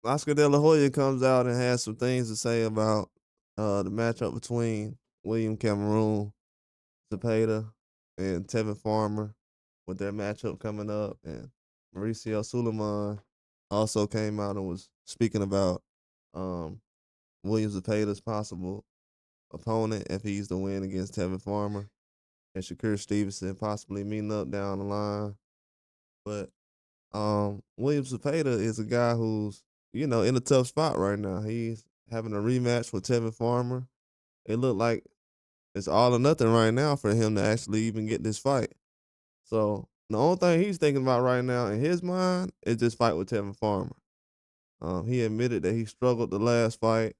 Oscar De La Hoya comes out and has some things to say about the matchup between William Cameroon, Zepeda, and Tevin Farmer with their matchup coming up. And Mauricio Suleiman also came out and was speaking about um, William Zepeda's possible opponent if he's to win against Tevin Farmer and Shakur Stevenson possibly meeting up down the line. But William Zepeda is a guy who's, in a tough spot right now. He's having a rematch with Tevin Farmer. It looked like it's all or nothing right now for him to actually even get this fight. So the only thing he's thinking about right now in his mind is this fight with Tevin Farmer. He admitted that he struggled the last fight.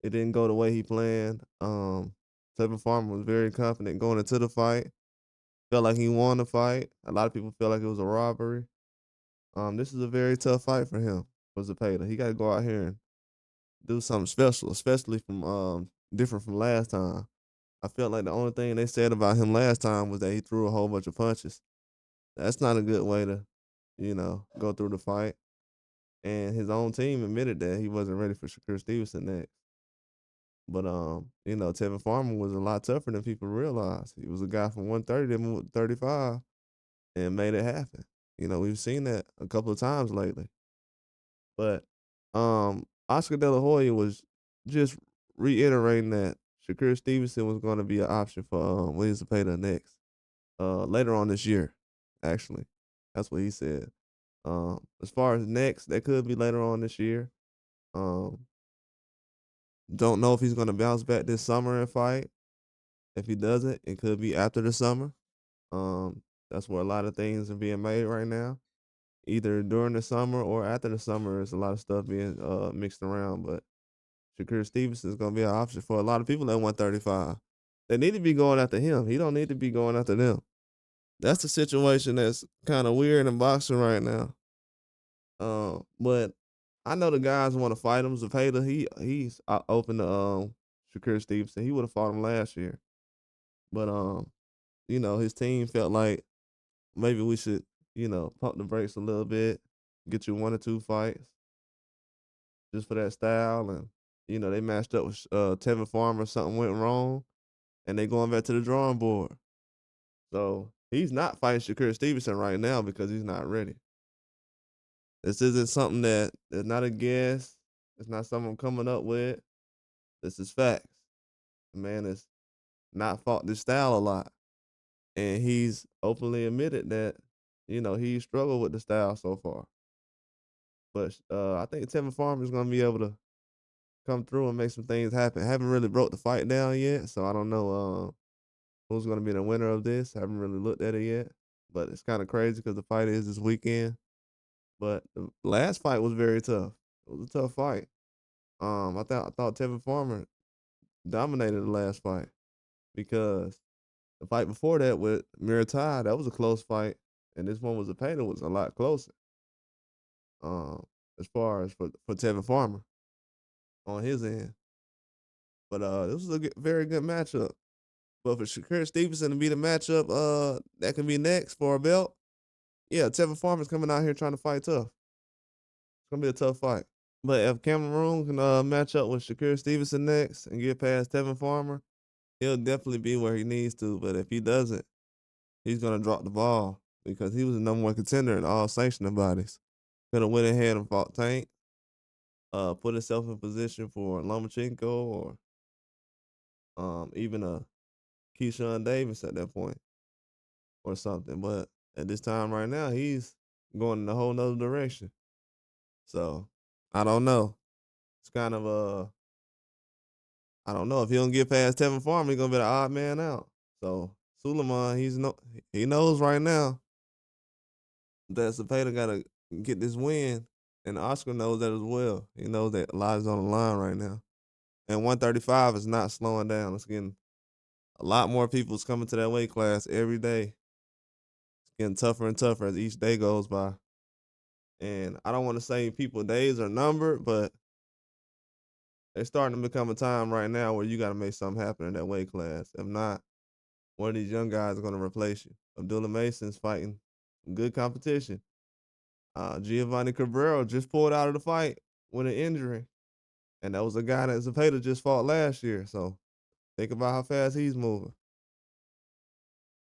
It didn't go the way he planned. Tevin Farmer was very confident going into the fight. Felt like he won the fight. A lot of people feel like it was a robbery. This is a very tough fight for him, for Zepeda. He got to go out here and do something special, especially from different from last time. I felt like the only thing they said about him last time was that he threw a whole bunch of punches. That's not a good way to, go through the fight. And his own team admitted that he wasn't ready for Shakur Stevenson next. But Tevin Farmer was a lot tougher than people realize. He was a guy from 130 that moved to 35 and made it happen. We've seen that a couple of times lately. But Oscar De La Hoya was just reiterating that Shakur Stevenson was going to be an option for William Zepeda next, later on this year. Actually, that's what he said. As far as next, that could be later on this year. Um, don't know if he's going to bounce back this summer and fight. If he doesn't, it could be after the summer. Um, that's where a lot of things are being made right now. Either during the summer or after the summer, there's a lot of stuff being mixed around. But Shakur Stevenson is going to be an option for a lot of people at 135. They need to be going after him. He don't need to be going after them. That's the situation that's kind of weird in boxing right now. But I know the guys want to fight him. Zepeda, he's open to Shakur Stevenson. He would have fought him last year, but his team felt like maybe we should pump the brakes a little bit, get you one or two fights just for that style, and they matched up with Tevin Farmer. Something went wrong, and they going back to the drawing board. So he's not fighting Shakur Stevenson right now because he's not ready. This isn't something that is not a guess. It's not something I'm coming up with. This is facts. The man has not fought this style a lot. And he's openly admitted that, he struggled with the style so far. But I think Tevin Farmer is gonna be able to come through and make some things happen. Haven't really broke the fight down yet, so I don't know who's gonna be the winner of this. Haven't really looked at it yet. But it's kind of crazy because the fight is this weekend. But the last fight was very tough. It was a tough fight. I thought Tevin Farmer dominated the last fight because the fight before that with Miritai, that was a close fight, and this one was a painter was a lot closer. Um, as far as for Tevin Farmer on his end, but this was a very good matchup. But for Shakur Stevenson to be the matchup, that can be next for a belt. Yeah, Tevin Farmer's coming out here trying to fight tough. It's gonna be a tough fight. But if Cameroon can match up with Shakur Stevenson next and get past Tevin Farmer, he'll definitely be where he needs to. But if he doesn't, he's gonna drop the ball because he was the number one contender in all sanctioning bodies. Could have went ahead and fought Tank, put himself in position for Lomachenko or even a Keyshawn Davis at that point or something. But at this time right now, he's going in a whole nother direction. So I don't know. It's kind of I don't know if he don't get past Tevin Farmer, he's gonna be the odd man out. So Suleiman, he knows right now that Zepeda gotta get this win, and Oscar knows that as well. He knows that a lot is on the line right now, and 135 is not slowing down. It's getting a lot more people's coming to that weight class every day. It's getting tougher and tougher as each day goes by. And I don't want to say people days are numbered, but it's starting to become a time right now where you got to make something happen in that weight class. If not, one of these young guys is going to replace you. Abdullah Mason's fighting good competition. Giovanni Cabrera just pulled out of the fight with an injury, and that was a guy that Zepeda just fought last year. So think about how fast he's moving.